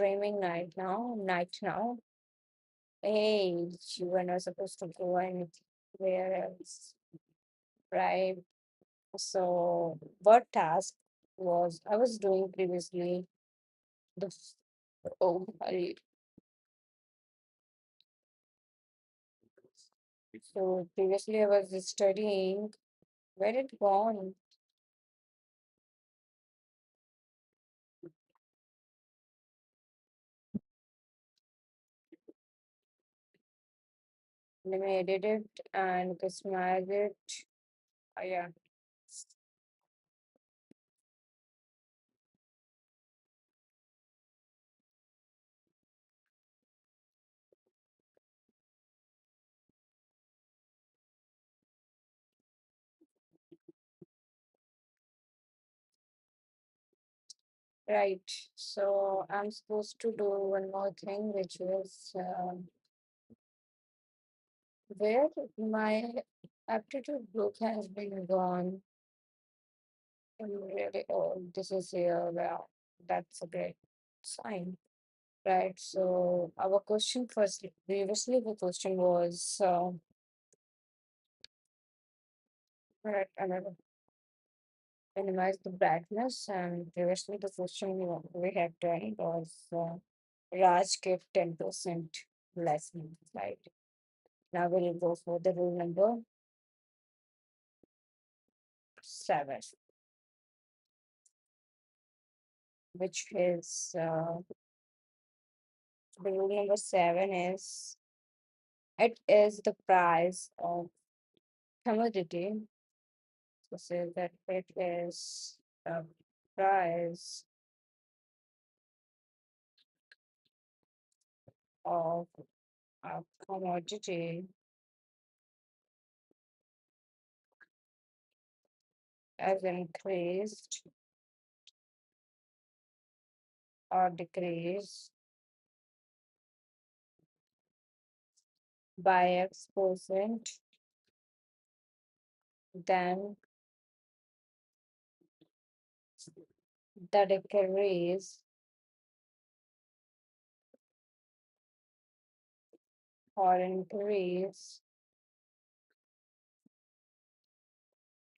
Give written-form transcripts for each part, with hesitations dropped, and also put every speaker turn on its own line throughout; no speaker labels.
streaming night now. Hey, you were not supposed to go anywhere else, right? So, what task was I was doing previously? The f- oh, so previously I was studying. Where it gone? Let me edit it and customize it. Yeah, right. So I'm supposed to do one more thing, which is where my aptitude book has been gone. Really, oh, this is here. Well, that's a great sign, right? So our question first, previously the question was, right, another minimize the brightness, and previously the question we had done was Raj gave 10% less, right? Now we'll go for the rule number 7, which is the rule number 7 is it is the price of commodity. So say that it is the price of a commodity has increased or decreased by X%, then the decrease or increase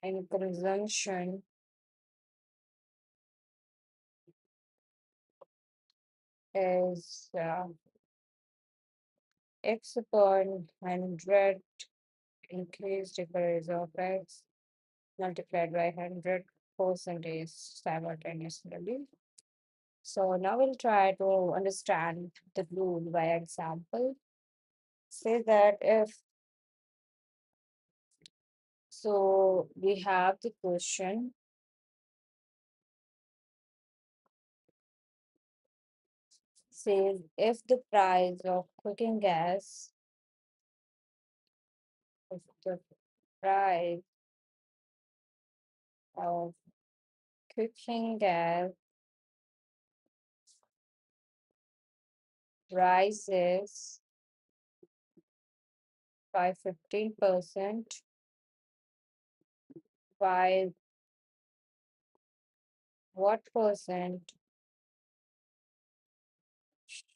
in consumption is X upon 100 increase decrease of X multiplied by 100 percentage simultaneously. So now we'll try to understand the rule by example. Say that if so, we have the question. Says if the price of cooking gas, if the price of cooking gas rises by 15%, by what percent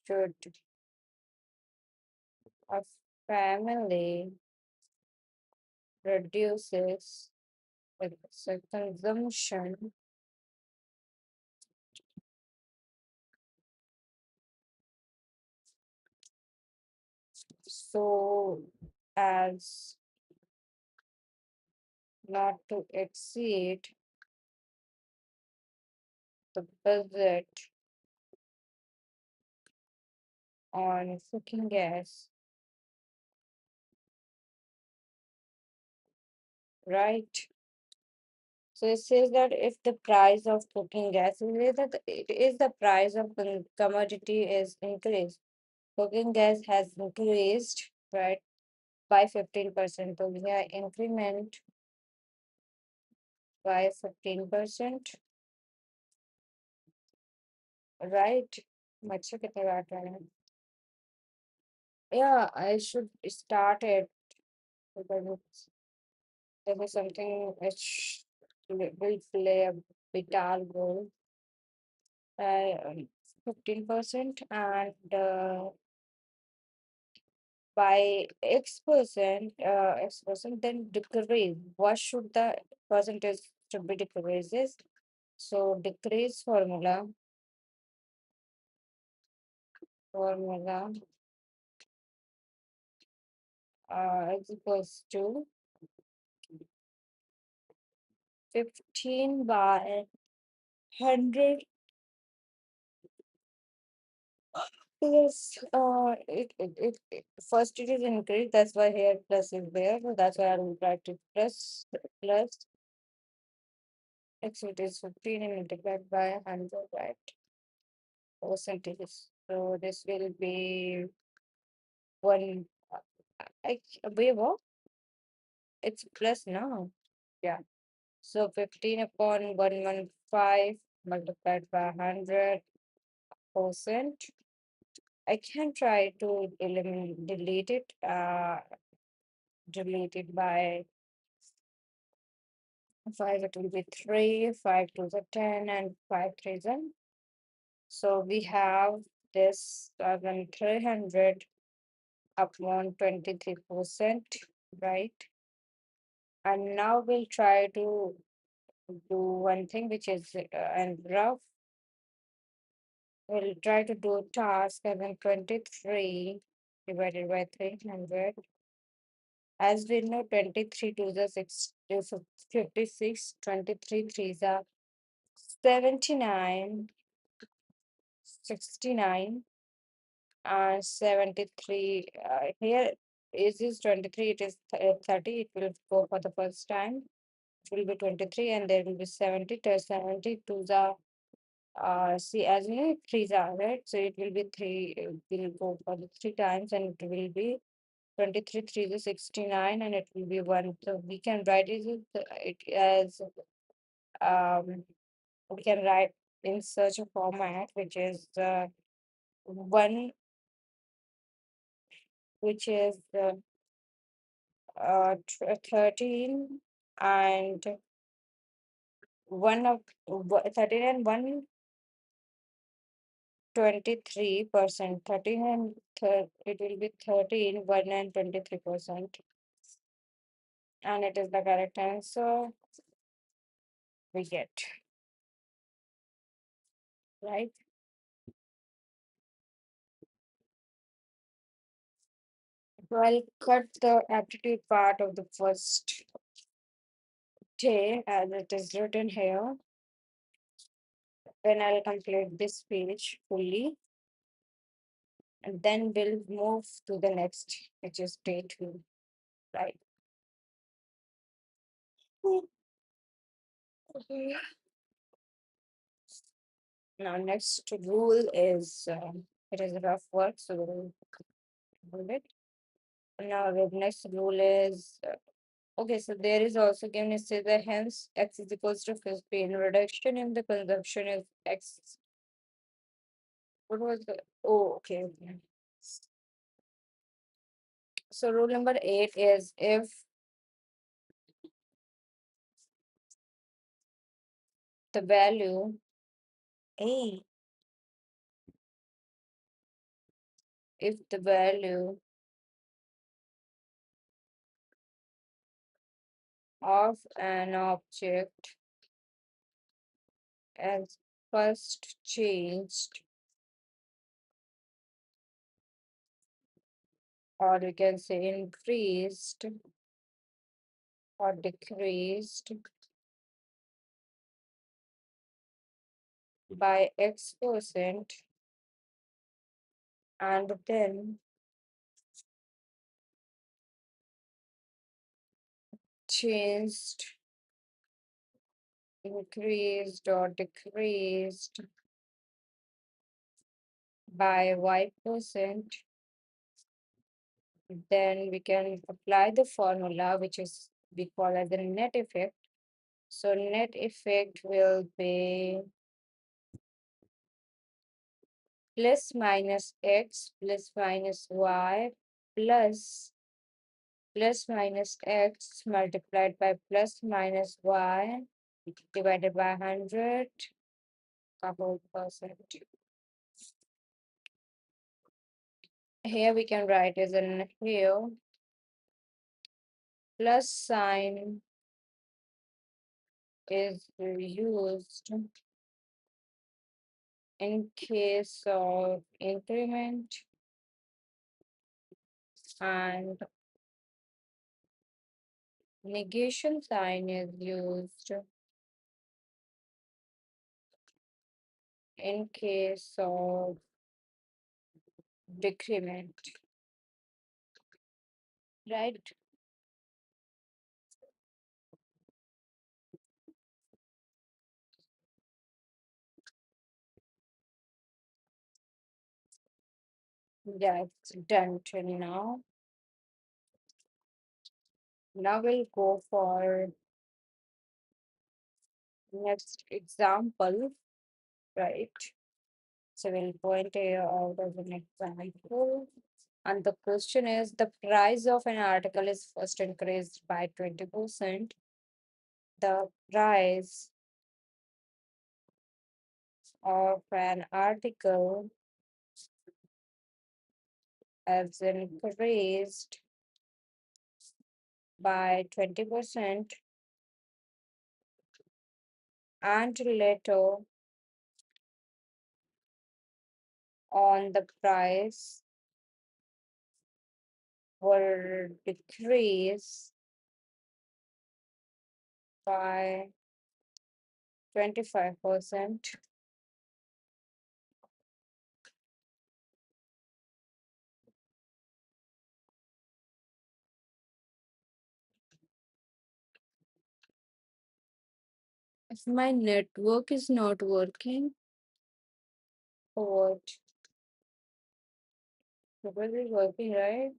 should a family reduces its consumption so as not to exceed the budget on cooking gas, right? So it says that if the price of cooking gas it is the price of commodity is increased. Cooking gas has increased, right, by 15%. So we have increment by 15%, right? बच्चे कितने बात रहे हैं? Yeah, I should start it because there is something which will play a vital role. 15%, and by X percent, then decrease. What should the percentage to be decreases? So decrease formula is equals to 15 by 100. Yes, first it is increased, that's why here plus is there, so that's why I will write it plus x, it is 15 and multiplied by 100, right? Percentages. So this will be one, I, wait, what? It's plus now. Yeah. So 15 upon 115 multiplied by 100%. I can try to eliminate, delete it by 5, it will be 3, 5 to the 10, and 5 3 then. So we have this 7,300 upon 23%, right? And now we'll try to do one thing which is and rough. We'll try to do task 723 divided by 300. As we know, 23 to the 6 is 56, 23 threes are 79, 69, and 73. Here is this 23, it is 30, it will go for the first time. It will be 23, and there will be 70 to 72 the see, as you know, threes are right, so it will be 3, will go for the 3 times, and it will be 23 3 is 69, and it will be 1. So we can write it as we can write in such a format which is 1, which is 13 and 1 of 13 and 123%. 13 and it will be 13, 1 and 23%. And it is the correct answer we get, right? So I'll cut the aptitude part of the first day as it is written here. Then I'll complete this page fully, and then we'll move to the next, which is day 2, right? Okay. Now, next rule is it is a rough work, so we'll do it. Now, the next rule is okay. So there is also given it says that hence x is equals to 15. Reduction in the consumption is x. What was the? Oh, okay. Okay. So rule number 8 is if the value A, if the value of an object as first changed, or we can say increased or decreased by X%, and then changed, increased or decreased by Y%, then we can apply the formula which is we call as the net effect. So net effect will be plus minus x plus minus y plus minus x multiplied by plus minus y divided by 100 a whole percent. Here we can write as in here plus sign is used in case of increment and negation sign is used in case of decrement, right? Yeah, it's done till now. Now we'll go for next example, right? So we'll point here out as an example. And the question is the price of an article is first increased by 20%. The price of an article is increased by 20% and later on the price will decrease by 25%. If my network is not working, what? Because it's working, right?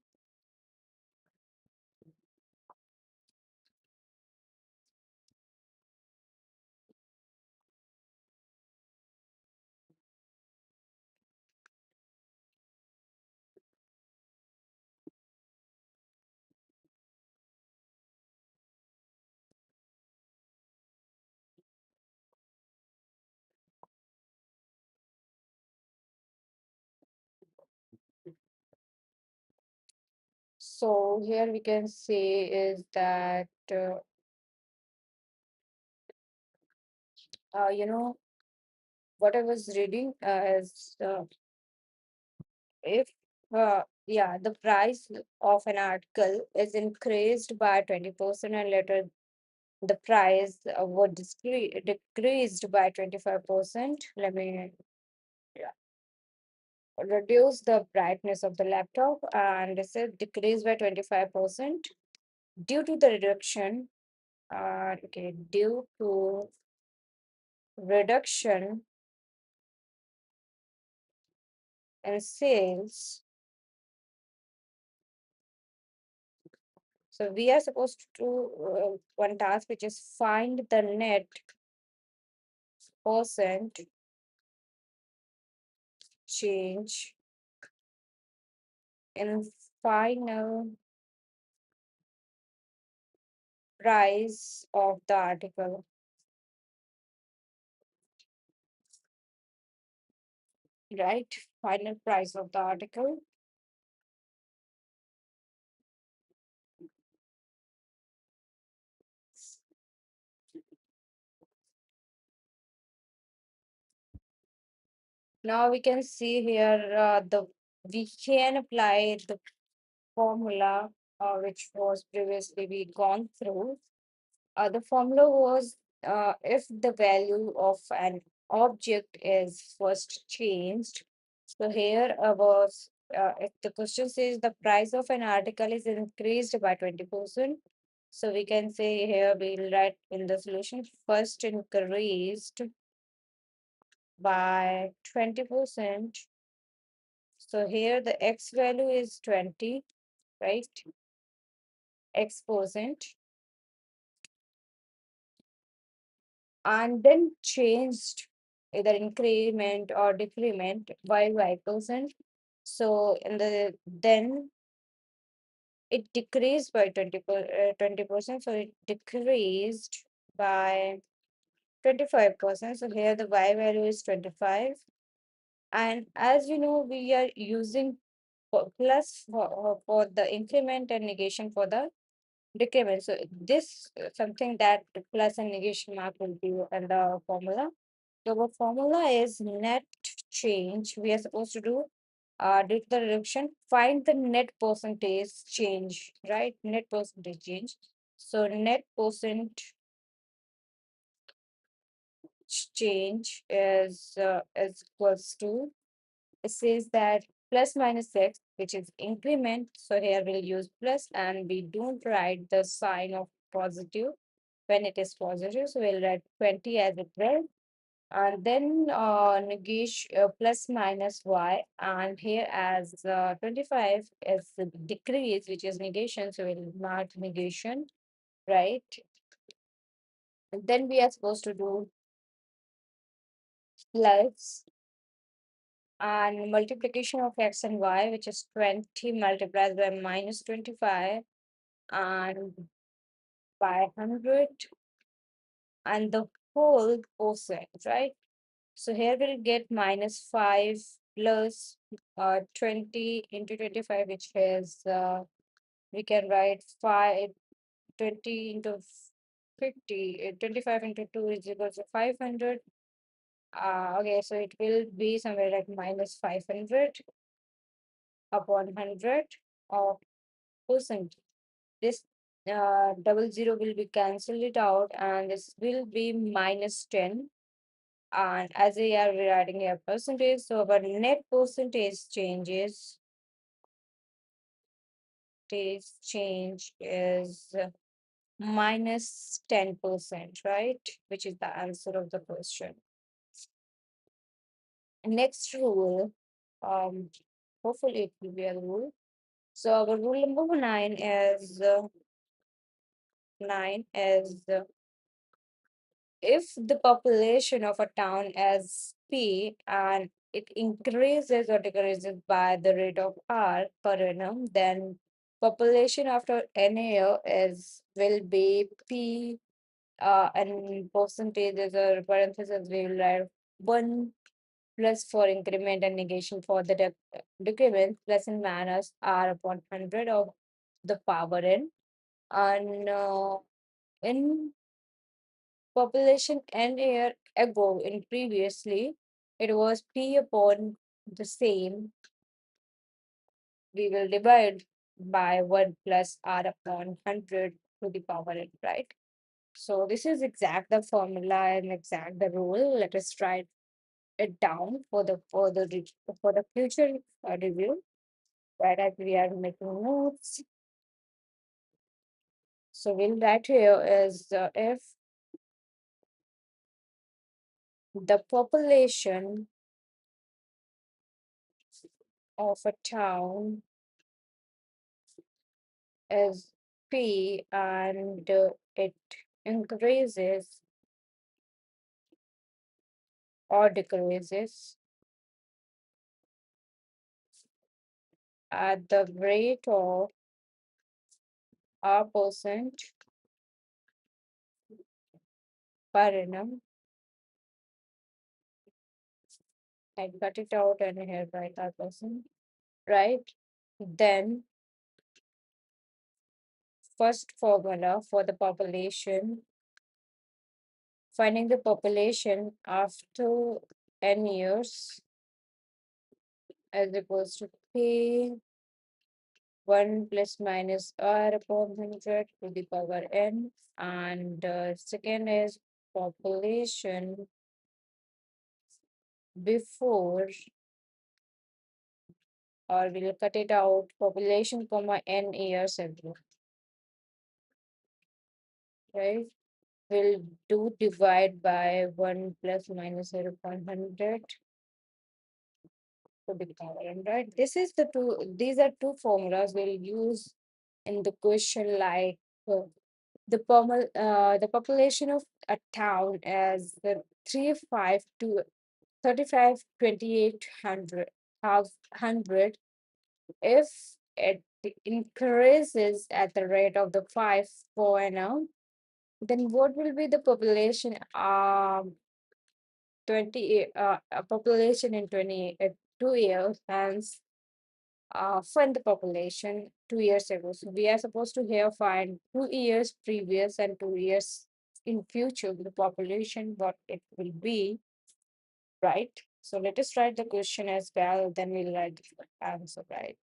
So here we can say is that you know what I was reading is if yeah, the price of an article is increased by 20% and later the price would decreased by 25%. Let me, yeah, reduce the brightness of the laptop, and it said decrease by 25% due to the reduction. Okay, due to reduction in sales. So we are supposed to one task which is find the net percent change in final price of the article, right? Final price of the article. Now we can see here the we can apply the formula which was previously we gone through. The formula was if the value of an object is first changed. So here was if the question says the price of an article is increased by 20%. So we can say here we'll write in the solution first increased by 20%. So here the x value is 20, right? X percent, and then changed either increment or decrement by y%. So in the then it decreased by 20%. So it decreased by 25%. So here the y value is 25. And as you know, we are using plus for the increment and negation for the decrement. So this something that the plus and negation mark will be in the formula. So our formula is net change. We are supposed to do due to the reduction, find the net percentage change, right? Net percentage change. So net percent change is equals to, it says that plus minus x, which is increment. So here we'll use plus and we don't write the sign of positive when it is positive. So we'll write 20 as it will. And then negation plus minus y. And here as 25 is the decrease, which is negation. So we'll mark negation, right? And then we are supposed to do plus and multiplication of x and y, which is 20 multiplied by minus 25 and by 100 and the whole percent, right? So here we'll get minus 5 plus 20 into 25, which is we can write 5 20 into 50, 25 into 2 is equal to 500. Okay, so it will be somewhere like minus 500 upon 100 of percent. This double zero will be cancelled it out and this will be minus 10. And as we are writing a percentage, so our net percentage change is minus 10%, right? Which is the answer of the question. Next rule, um, hopefully it will be a rule. So our rule number nine is if the population of a town is P and it increases or decreases by the rate of R per annum, then population after n year is will be P and percentages or parentheses we will write 1 plus for increment and negation for the decrement plus and minus R upon 100 of the power n. And in population n year ago in previously, it was P upon the same. We will divide by 1 plus R upon 100 to the power n, right? So this is exact the formula and exact the rule. Let us write it down for the for the future review. Right, as we are making notes. So we'll write here is if the population of a town is P and it increases or decreases at the rate of R% per annum. I cut it out and here write R%, right? Then first formula for the population, finding the population after n years as equals to P 1 plus minus R upon 100 to the power n. And second is population before, or we'll cut it out, population comma n years ago, right? We'll do divide by 1 plus minus 0.100 to the power n, right? These are two formulas we'll use in the question like the population of a town as the 35 to 35 2800 hundred. If it increases at the rate of the 5 per annum, then what will be the population 20 a population in 2 years hence from the population 2 years ago. So we are supposed to here find 2 years previous and 2 years in future the population what it will be, right? So let us write the question as well, then we'll write the answer, right?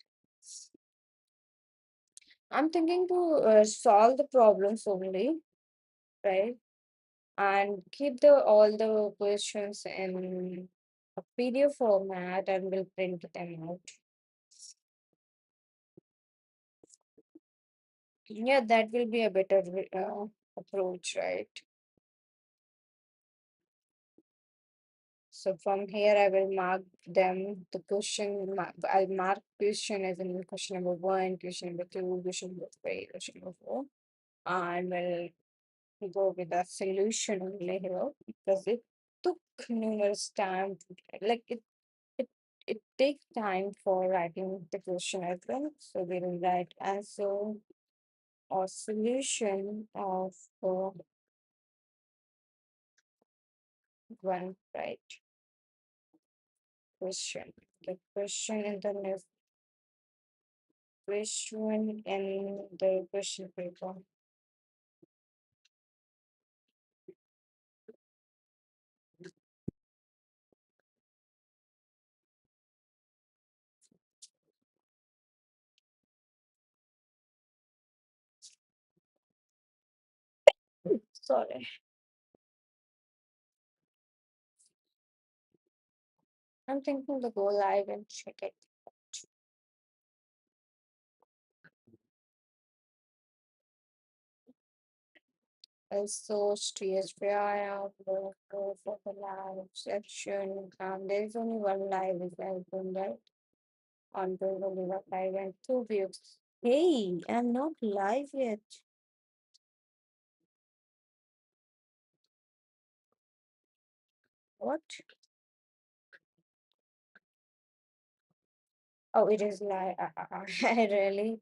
I'm thinking to solve the problems only, right? And keep the all the questions in a PDF format and we'll print them out. Yeah, that will be a better approach, right? So from here, I will mark them the question. I'll mark question as in question number one, question number two, question number three, question number four, and we'll go with the solution only here because it took numerous time. Like it, it takes time for writing the question as well. So we'll write answer or solution of one right question. The question in the next question in the question paper. Sorry. I'm thinking to go live and check it. Also, TSPI go for the live section. There's only one live is open, right? On the Oliver live and two views. Hey, I'm not live yet. What? Oh, it is live. I really,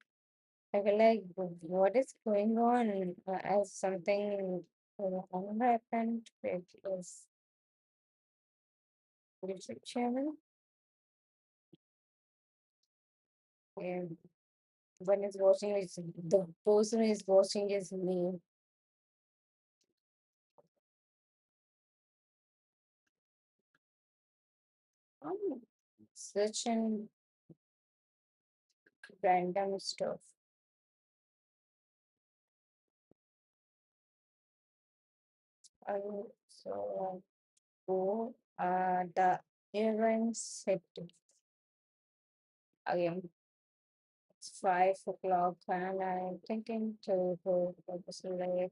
I feel like, what is going on? As something happened with this YouTube channel. And when it's watching, is the person is watching is me. Um, Such an random stuff. So go the events set again. It's 5 o'clock, and I'm thinking to go for this live.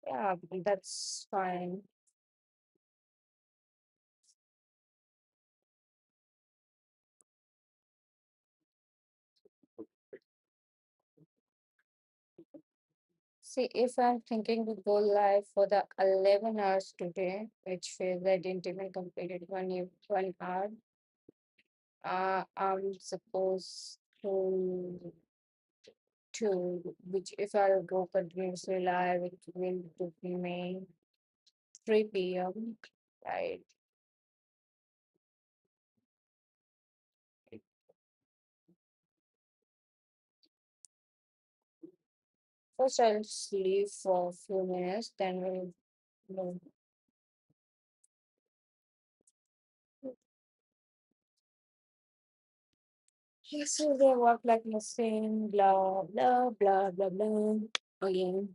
Yeah, that's fine. See, if I'm thinking to go live for the 11 hours today, which feels I didn't even completed 1 hour, I'm supposed to which if I'll go continuously live, it will to be May 3 p.m. Right. First, I'll sleep for a few minutes, then we'll. So they work like machine, blah blah blah blah blah. Again,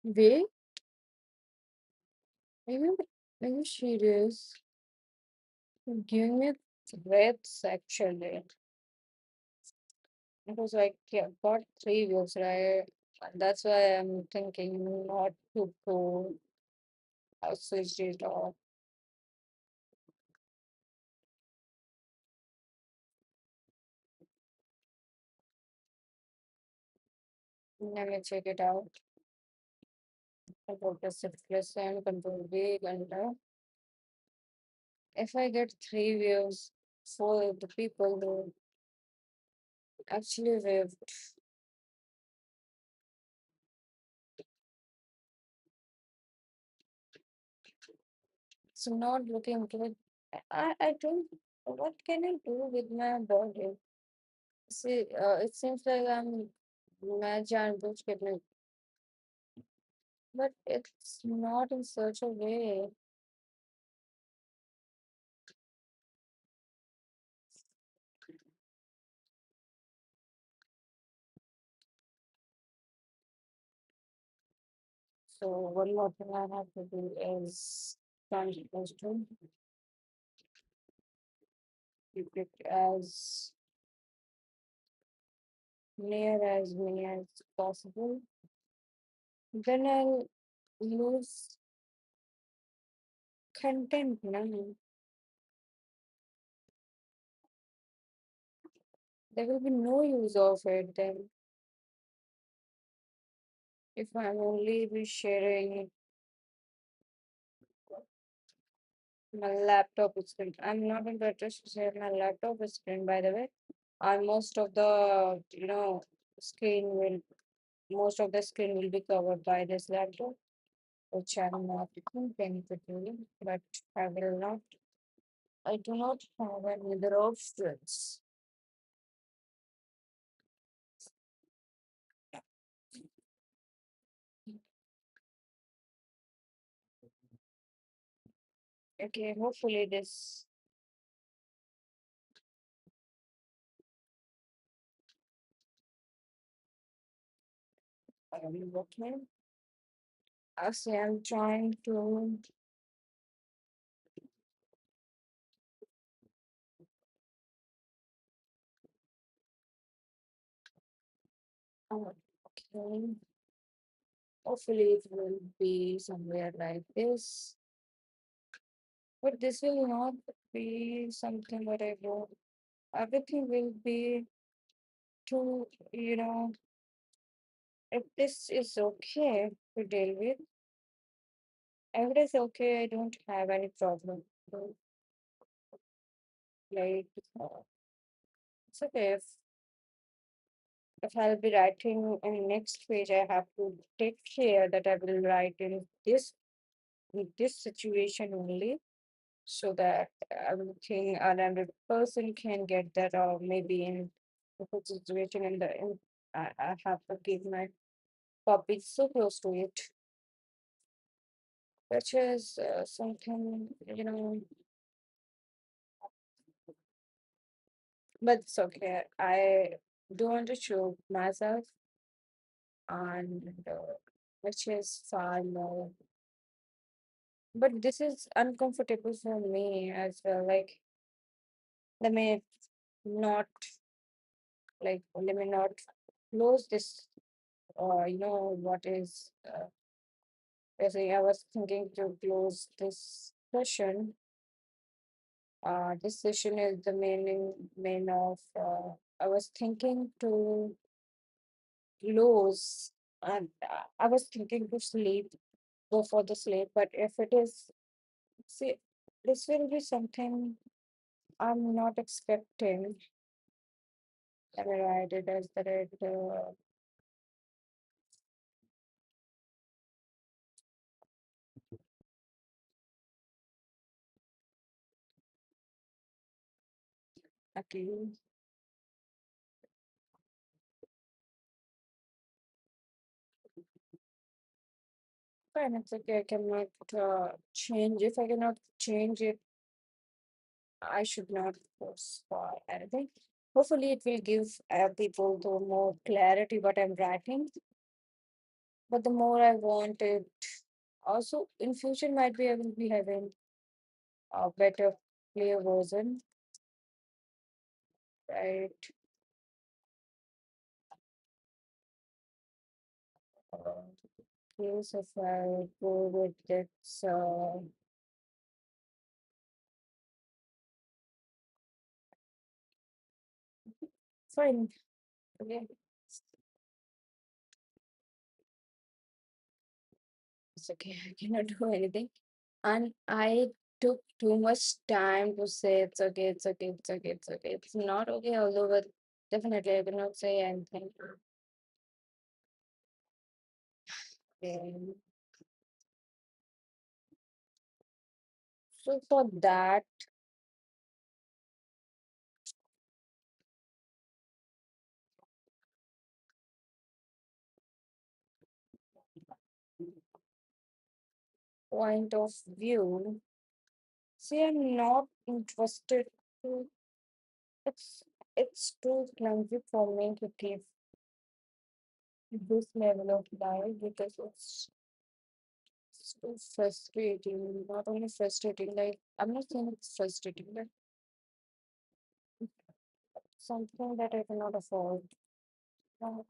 wait, maybe maybe serious. Give me threats actually. It was like yeah, got 3 views, right? That's why I'm thinking not to go. I switched it off. Let me check it out. about the syphilis and control big and if I get three views for the people who actually lived, it's not looking good. I don't. What can I do with my body? See, it seems like मैं जानबूझ के नहीं, but it's not in such a way. So one more thing I have to do is try to keep it as near as me as possible. Then I'll use content now. There will be no use of it then if I'm only be sharing my laptop screen. I'm not interested to share my laptop screen, by the way. Most of the screen will most of the screen will be covered by this laptop, which I'm not intending to do, but I will not. I do not have any other options. Okay, hopefully this will be working. Actually, I'm trying to. Okay, hopefully it will be somewhere like this. But this will not be something that I want. Everything will be to, if this is okay to deal with, if it is okay, I don't have any problem. So, like, uh, it's okay if I'll be writing in next page, I have to take care that I will write in this situation only, so that everything another person can get that, or maybe in the situation I have to give my puppy so close to it, which is something, but it's okay. I don't want to show myself, and which is fine more. But this is uncomfortable for me as well. Like, let me not let me not close this. What is? I was thinking to close this session. This session is the main of. I was thinking to close, and I was thinking to sleep, go for the sleep. But if it is, see, this will be something I'm not expecting. Let me write it as the red. Okay, fine. It's okay. I cannot change. If I cannot change it, I should not force for anything. Hopefully, it will give people the more clarity what I'm writing. But the more I want it, also in future might be I will be having a better clear version, right? Yes, if I go with this, fine. Okay. it's okay. I cannot do anything. And I took too much time to say it's okay, it's okay, it's okay, it's okay. It's not okay, although but definitely I cannot say anything. Um, so for that point of view, see, I'm not interested to. It's it's too clumsy for me to keep this level of life because it's too frustrating. Not only frustrating, like I'm not saying it's frustrating, but something that I cannot afford. Uh,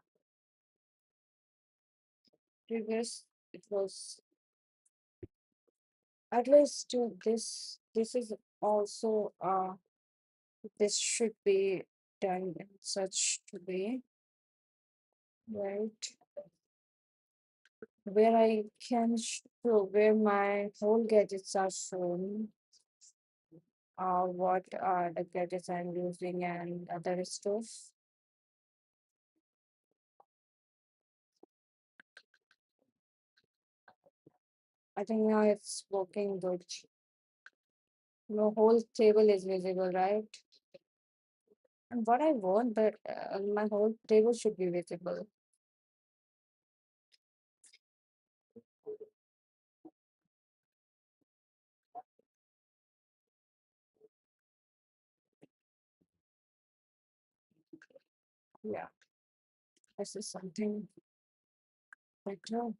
Previous, it was at least to this. This is also this should be done in such a way, right? Where I can show where my whole gadgets are shown, what are the gadgets I'm using and other stuff. I think now it's working good. The whole table is visible, right? And what I want, but my whole table should be visible. Yeah, this is something better.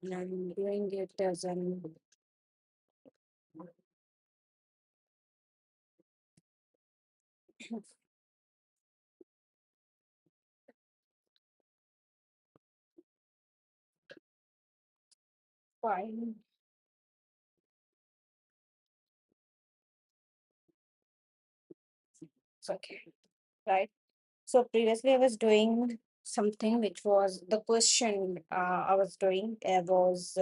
And I'm doing it as an fine. It's okay, right? So previously I was doing something which was the question I was doing was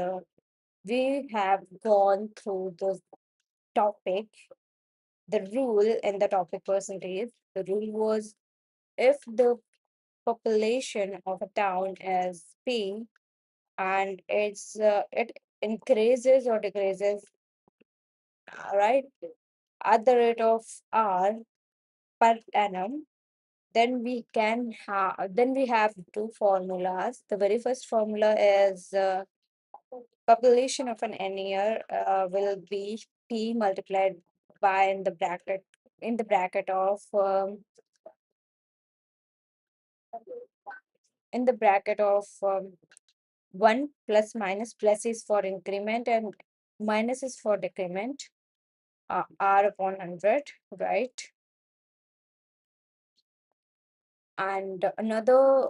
we have gone through the topic, the rule and the topic percentage. The rule was if the population of a town is P and it increases or decreases, right, at the rate of R per annum, then we have two formulas. The very first formula is population of an year will be P multiplied by in the bracket of in the bracket of 1 plus minus. Plus is for increment and minus is for decrement, R upon 100, right? And another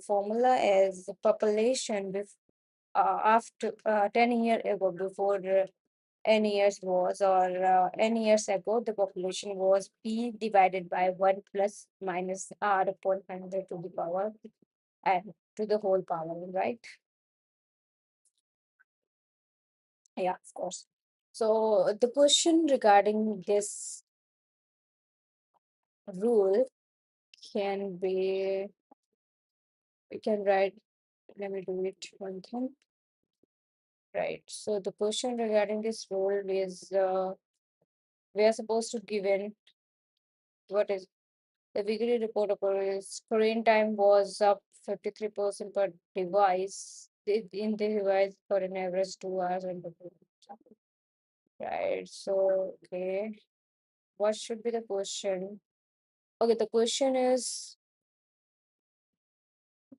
formula is population after 10 years ago, before n years was, or n years ago, the population was P divided by 1 plus minus R upon 100 to the power and to the whole power, right? Yeah, of course. So the question regarding this rule can be, we can write, let me do it one thing. Right. So the question regarding this rule is we are supposed to give in what is the weekly report of screen time was up 53% per device in the device for an average 2 hours and right. So okay, what should be the question? Okay, the question is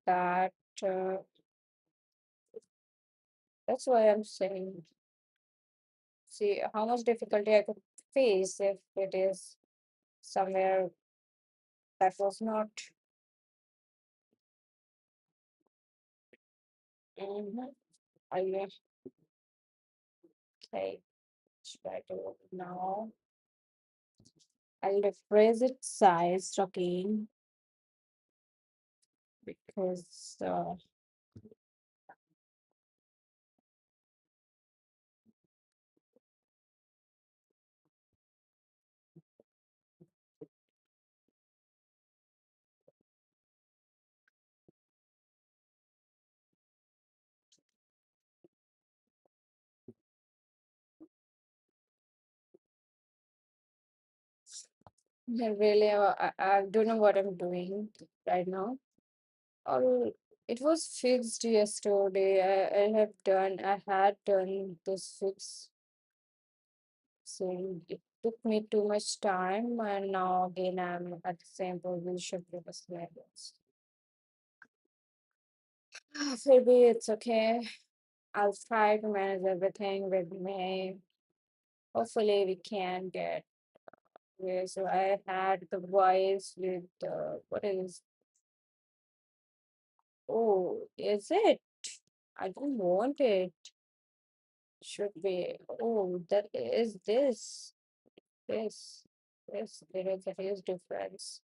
that uh, that's why I'm saying, see how much difficulty I could face if it is somewhere that was not. Mhm. I okay, try to now. I'll rephrase it size again. because really I don't know what I'm doing right now. Oh, it was fixed yesterday. I had done this fix. So it took me too much time, and now again I'm at the same position previous levels. Maybe it's okay. I'll try to manage everything with me. Hopefully we can get here. So I had the voice with what is, oh, is it? I don't want it. Should be, oh, that is this. This. This. There is a huge difference.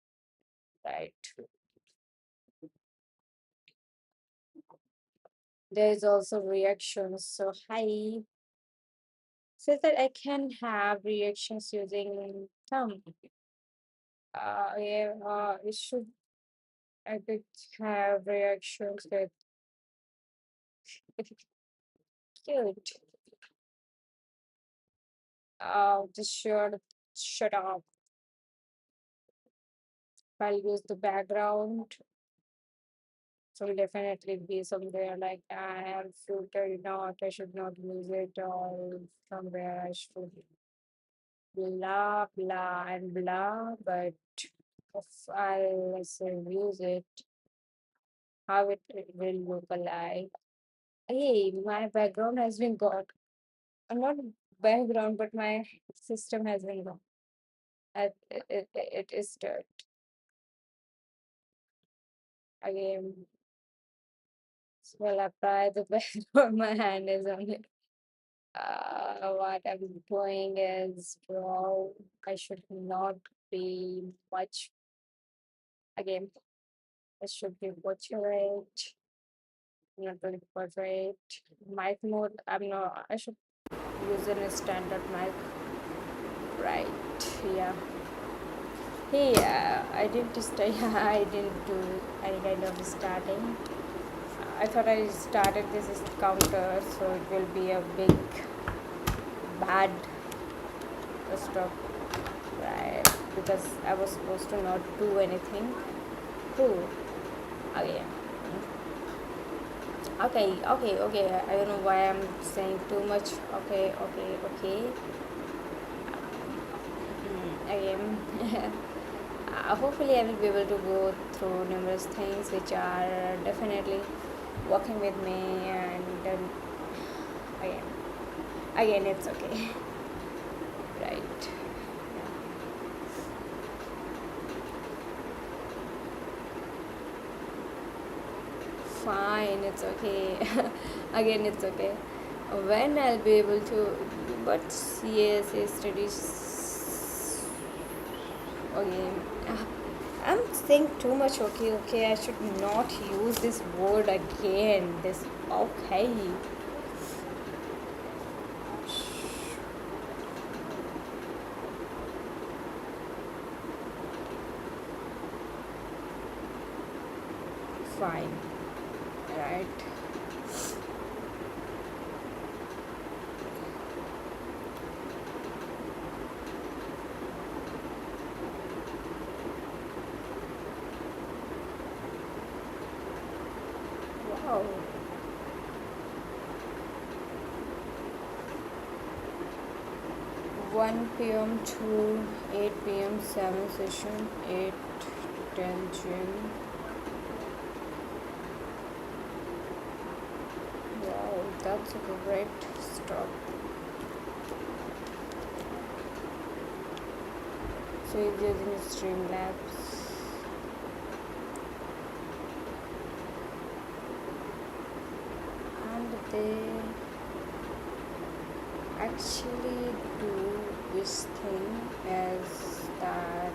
Right. There is also reactions. So hi. Says that I can have reactions using thumb. Yeah, it should I could have reactions that it's cute. Just shut up. I'll use the background. So will definitely be somewhere like I have filter not, I should not use it, or somewhere I should blah blah and blah, but if I'll say use it, how it will look alike. Hey, my background has been got. Not background, but my system has been gone. It is dirt again. Well, apply the background. My hand is on it. What I'm doing is, bro, I should not be much again. I should be portrait, not really portrait. Mic mode, I'm not, I should use a standard mic, right? Yeah. Hey, I didn't stay, I didn't do any kind of starting. I thought I started this as counter, so it will be a big bad stop, right? Because I was supposed to not do anything. Cool. Again. Okay. I don't know why I'm saying too much. Okay. Again. Hopefully, I will be able to go through numerous things which are definitely working with me, and again, again, it's okay, right? Fine, it's okay. Again, it's okay. When I'll be able to, but CSA studies. Okay, I'm saying too much. Okay. I should not use this word again. This okay. Fine, right? Wow. 1 p.m. to 8 p.m. 7 session, 8 10 June. Wow, that's a great stop. So it's using Streamlabs. And they actually do this thing as that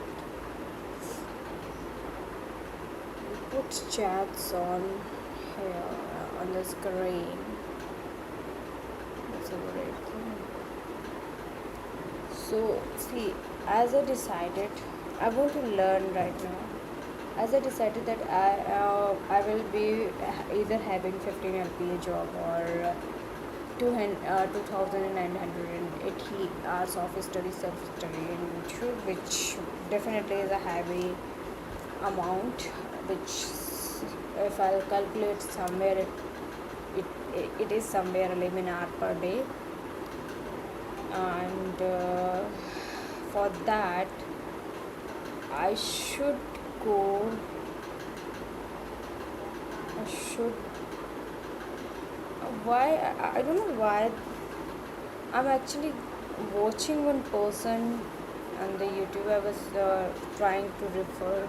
put chats on here on the screen. That's a great thing. So, see, as I decided, I want to learn right now. As I decided that I will be either having 15 LPA job or 2,980 hours of study, self-study in YouTube, which definitely is a heavy amount, which if I'll calculate somewhere, it is somewhere 11 hours per day. And for that, I should go, I should, why, I don't know why I'm actually watching one person on the YouTube. I was trying to refer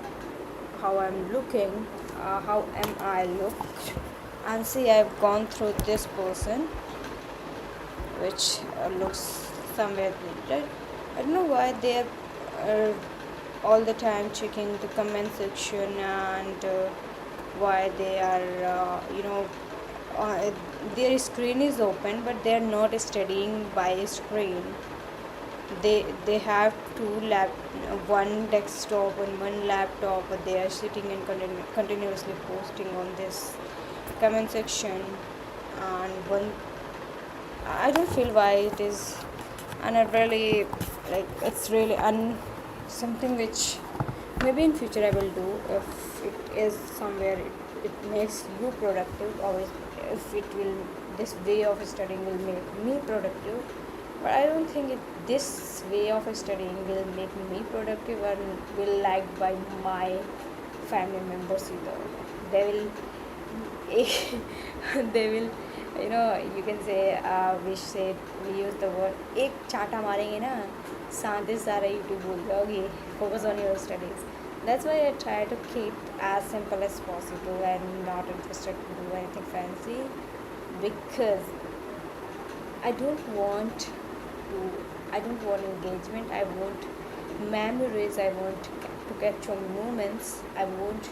how I'm looking, how am I looked, and see, I've gone through this person, which looks somewhere like that. I don't know why they are uh, all the time checking the comment section, and why they are, uh, their screen is open, but they are not studying by a screen. They have one desktop and one laptop, but they are sitting and continuously posting on this comment section. And one, I don't feel why it is, and I really like, it's really something which maybe in future I will do if it is somewhere, it makes you productive, or if it will, this way of studying will make me productive. But I don't think this way of studying will make me productive and will liked by my family members either. They will they will, you can say, we use the word एक चाटा मारेंगे ना, शांति से सारा YouTube भूल जाओगे, focus on your studies. That's why I try to keep as simple as possible and not interested to do anything fancy, because I don't want I don't want engagement. I want memories. I want to capture moments. I want to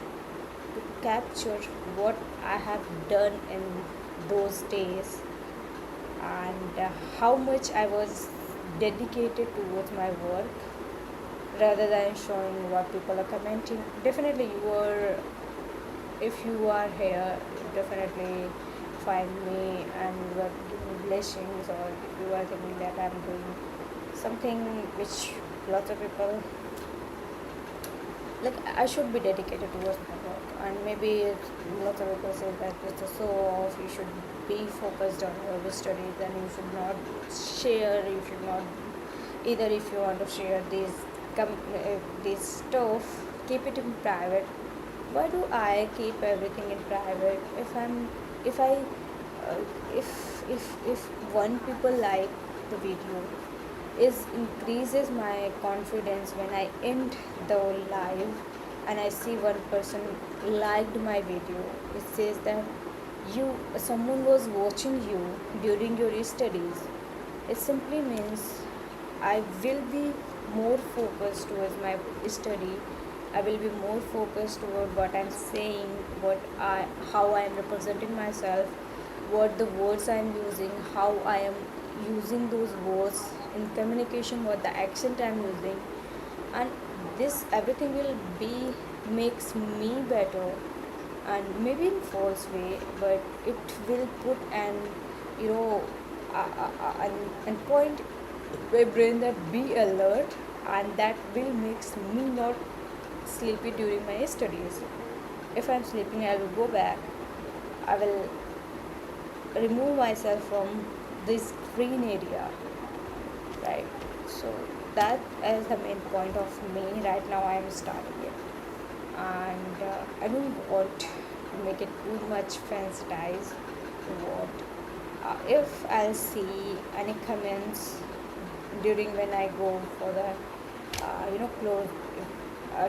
capture what I have done in those days, and how much I was dedicated towards my work, rather than showing what people are commenting. Definitely, if you are here, definitely find me and you are giving me blessings, or you are thinking that I'm doing something which lots of people like, I should be dedicated towards my work. And maybe lots of people say that it's a so off, you should be focused on your studies, and you should not share, you should not, either if you want to share this stuff, keep it in private. Why do I keep everything in private? If I if one people like the video, is increases my confidence when I end the live and I see one person liked my video. It says that someone was watching you during your studies. It simply means I will be more focused towards my study. I will be more focused toward what I'm saying, how I am representing myself, what the words I am using, how I am using those words in communication, what the accent I am using, and this everything will be makes me better, and maybe in false way, but it will put you know an point my brain that be alert, and that will makes me not sleepy during my studies. If I'm sleeping, I will go back, I will remove myself from this green area, right? So that is the main point of me right now. I am starting it, and I don't want to make it too much fancitized. What if I'll see any comments during when I go for the close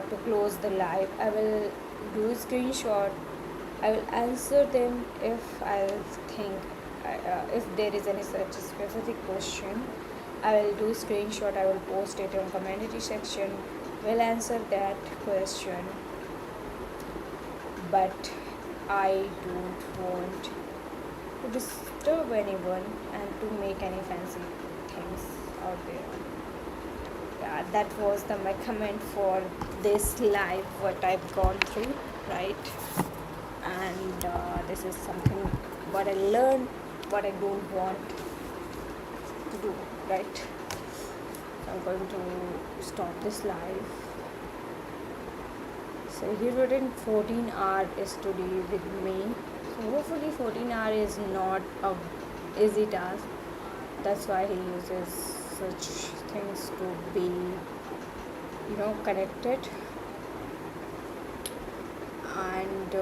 to close the live, I will do a screenshot. I will answer them if I think if there is any such specific question. I will do screenshot. I will post it on community section. Will answer that question. but I don't want to disturb anyone and to make any fancy things out there. Yeah, that was my comment for this life, what I've gone through, right? And this is something what I learned, what I don't want to do, right? So I'm going to stop this live. So he written 14-hour study with me. So hopefully 14-hour is not a easy task. That's why he uses such things to be, connected. And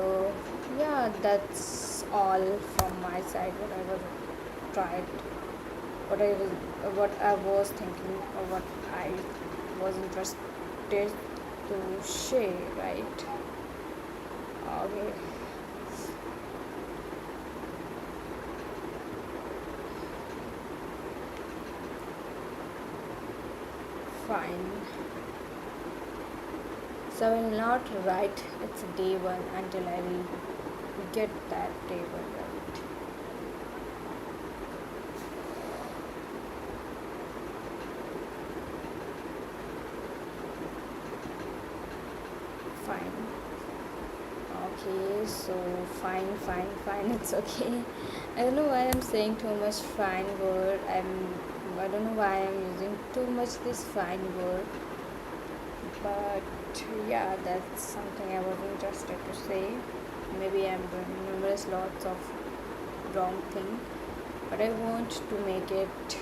yeah, that's all from my side. What I was thinking, or what I was interested to share, right? Okay. Fine. So I will not write it's day one until I will get that table right. Fine. Okay, so fine, it's okay. I don't know why I'm saying too much fine word. I don't know why I'm using too much this fine word. But yeah, that's something I was interested to say. Maybe I'm doing numerous lots of wrong thing, but I want to make it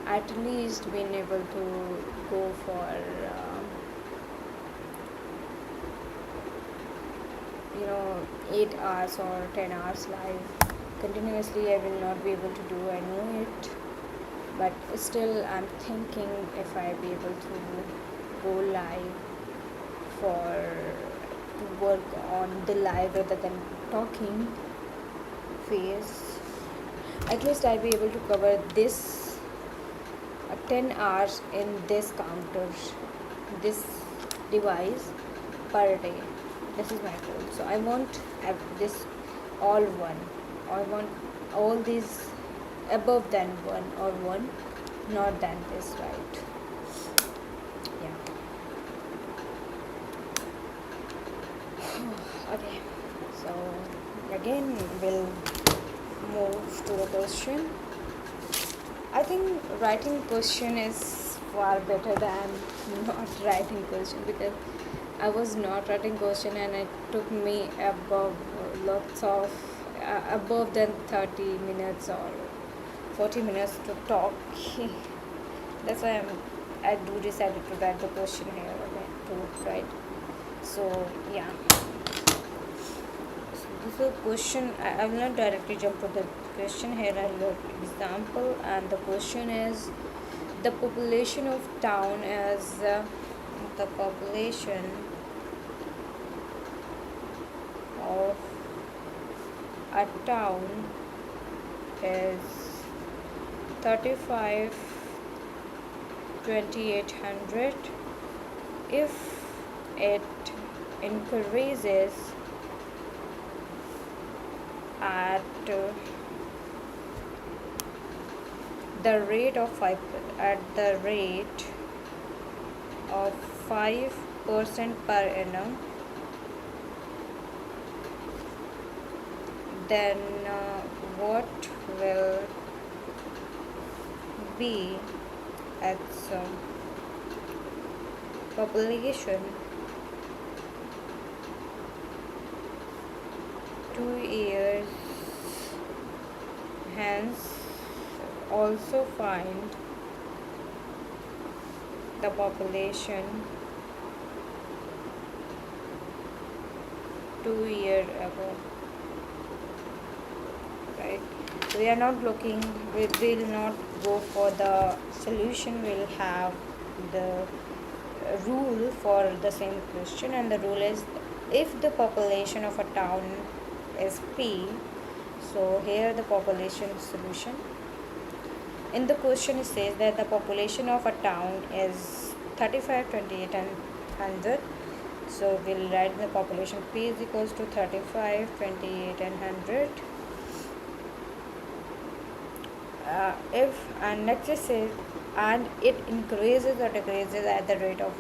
at least being able to go for 8 hours or 10 hours live continuously. I will not be able to do, I know it, but still I'm thinking if I be able to go live for to work on the live rather than talking phase. At least I'll be able to cover this 10 hours in this counter, this device per day. This is my goal. So I want this all one. I want all these above than one, or one, not than this, right? Yeah. Okay. So again we'll move to the question. I think writing question is far better than not writing question, because I was not writing question and it took me above than 30 minutes or 40 minutes to talk. That's why I do decided to write the question here again too, right? So yeah. So this is a question. I will not directly jump to the question here. I'll give example, and the question is the population of town as the population of a town is 35,2800. If it increases at the rate of 5% per annum, then what will be its population 2 years hence? Also find the population 2 years ago, right? We are not looking, we will not go for the solution. We'll have the rule for the same question, and the rule is if the population of a town is P. So here the population solution. In the question it says that the population of a town is 35, 28 and 100. So we'll write the population P is equals to 35, 28 and 100. If and next it says and it increases or decreases at the rate of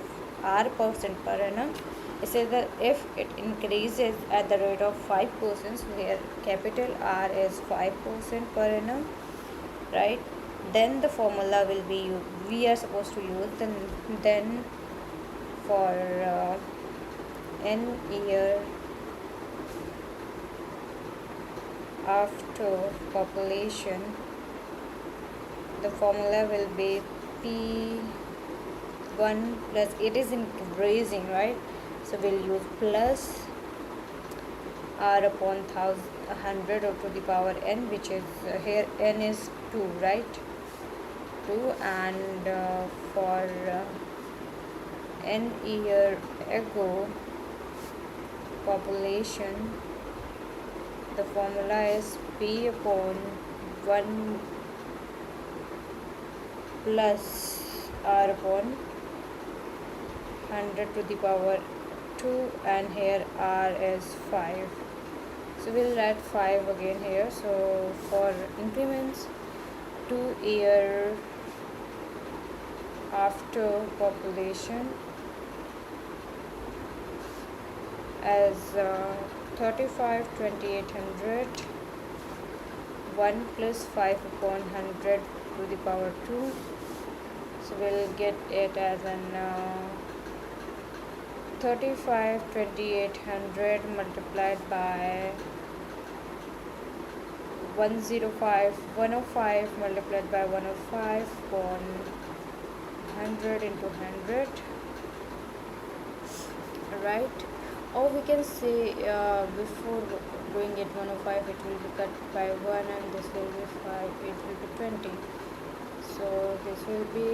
r% per annum. It says that if it increases at the rate of 5%, so here capital R is 5% per annum, right? Then the formula will be we are supposed to use then for n year after population, the formula will be P1 plus, it is increasing, right? So we'll use plus R upon 100 or to the power n, which is here n is 2, right? 2. And for n year ago population, the formula is P upon 1 plus R upon 100 to the power 2, and here R is 5. So we'll write 5 again here. So for increments 2 year after population as 35, 2800, 1 plus 5 upon 100 to the power 2. So we'll get it as an 35, 2800 multiplied by 105 multiplied by 105 upon 100 into 100, right? Or we can say before doing it 105, it will be cut by 1 and this will be 5, it will be 20. So this will be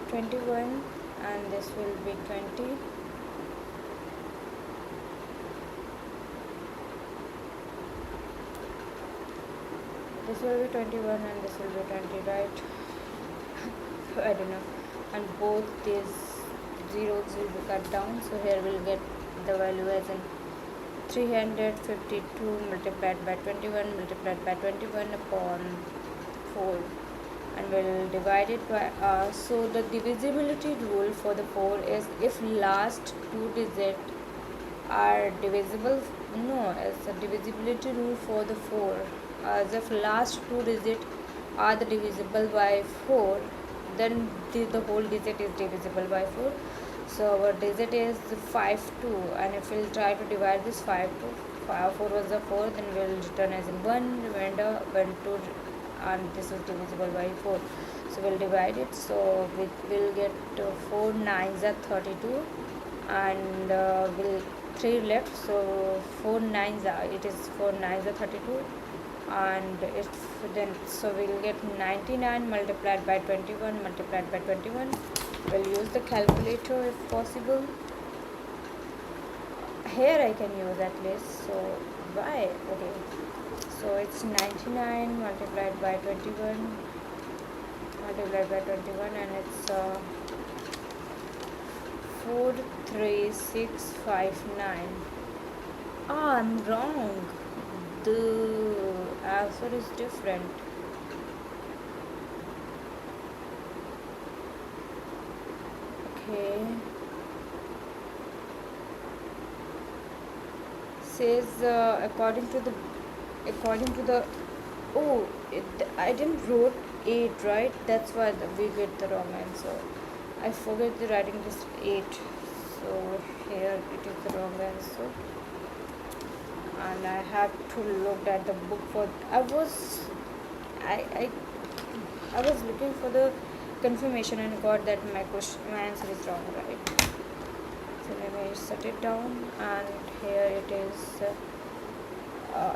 21 and this will be 20. This will be 21 and this will be 20, right? I don't know. And both these zeros will be cut down. So here we'll get the value as in 352 multiplied by 21 multiplied by 21 upon 4, and we'll divide it by r. So the divisibility rule for the 4 is if last 2 digits are divisible. No, it's a divisibility rule for the 4. As if last 2 digits are the divisible by 4, then the whole digit is divisible by 4. So our digit is 5 2, and if we'll try to divide this 5 2, 4 was the 4, then we'll return as in 1 remainder when 2, and this is divisible by 4. So we'll divide it. So we will get 4 9s are 32, and we'll 3 left. So 4 9s are, it is 4 9s are 32, and if then so we'll get 99 multiplied by 21 multiplied by 21. We'll use the calculator if possible. Here I can use at least. So why? Okay, so it's 99 multiplied by 21 multiplied by 21, and it's 43659. I'm wrong. The answer is different. Okay, says according to the oh, I didn't wrote 8, right? That's why we get the wrong answer. I forget the writing this 8, so here it is the wrong answer, and I have to look at the book for. I was looking for the confirmation and got that my answer is wrong, right? So let me set it down, and here it is.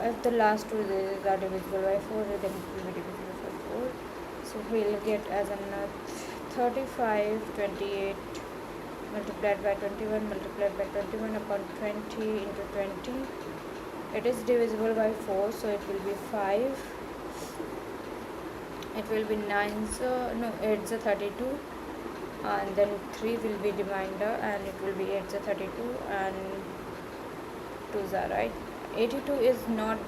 If the last two digits are divisible by 4, then it will be divisible by 4. So we'll get as an 35 28 multiplied by 21 multiplied by 21 upon 20 into 20. It is divisible by 4, so it will be 5 it will be 9, so no, 8 is 32, and then 3 will be remainder, and it will be 8 is 32, and 2 is right. 82 is not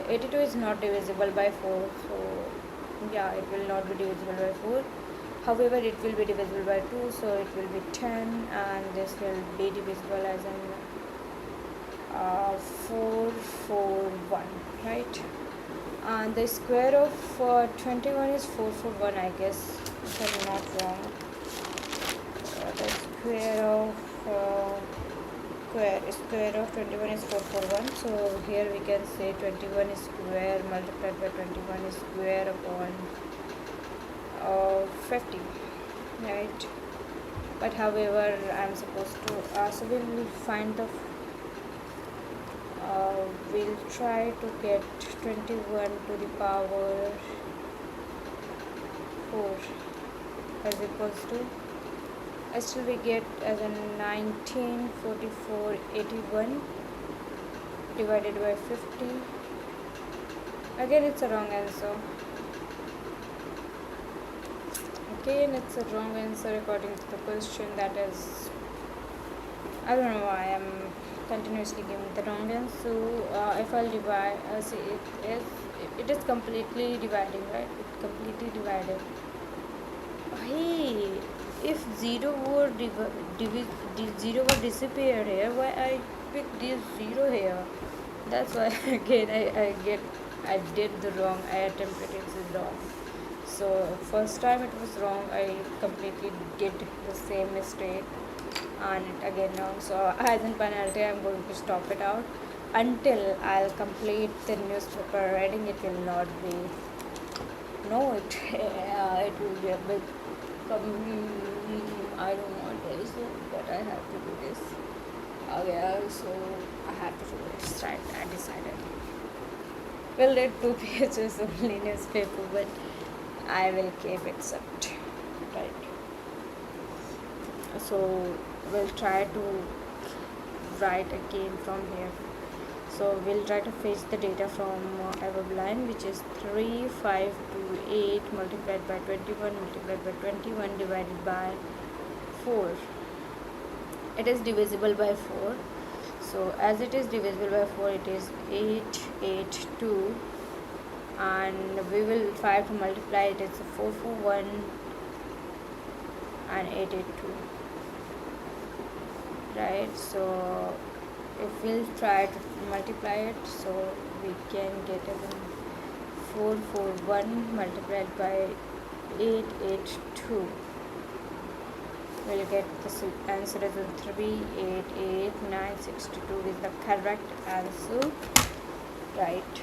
82 is not divisible by 4, so yeah, it will not be divisible by 4. However, it will be divisible by 2, so it will be 10, and this will be divisible as in 4 4 1, right? And the square of 21 is 441, I guess, if I'm not wrong. The square of square of 21 is 441, so here we can say 21 square multiplied by 21 square upon 50, right? But however, I'm supposed to so we'll find the we'll try to get 21 to the power 4 as equals to, still we get as a 194481 divided by 50. Again, it's a wrong answer. Again, it's a wrong answer according to the question. That is, I don't know why I'm continuously giving the wrong answer. So if I'll divide, see, it is completely dividing, right? It's completely divided. Hey, if 0 were zero were disappeared here, why I picked this 0 here? That's why again I did the wrong. I attempted it wrong. So first time it was wrong. I completely did the same mistake, and it again wrong. So as in penalty, I'm going to stop it out until I'll complete the newspaper reading. It will not be. No, it will be a big. I don't want this, but I have to do this. Okay, so I have to do this. Right, I decided. We'll read 2 pages only newspaper, but I will keep it set. Right. So we'll try to write again from here. So we'll try to fetch the data from above line, which is 3528 multiplied by 21 multiplied by 21 divided by 4. It is divisible by 4. So as it is divisible by 4, it is 882, and we will try to multiply it. It's 441 and 882, right? So if we'll try to multiply it, so we can get a 441 multiplied by 882. We'll get the answer as 388962 is the correct answer, right?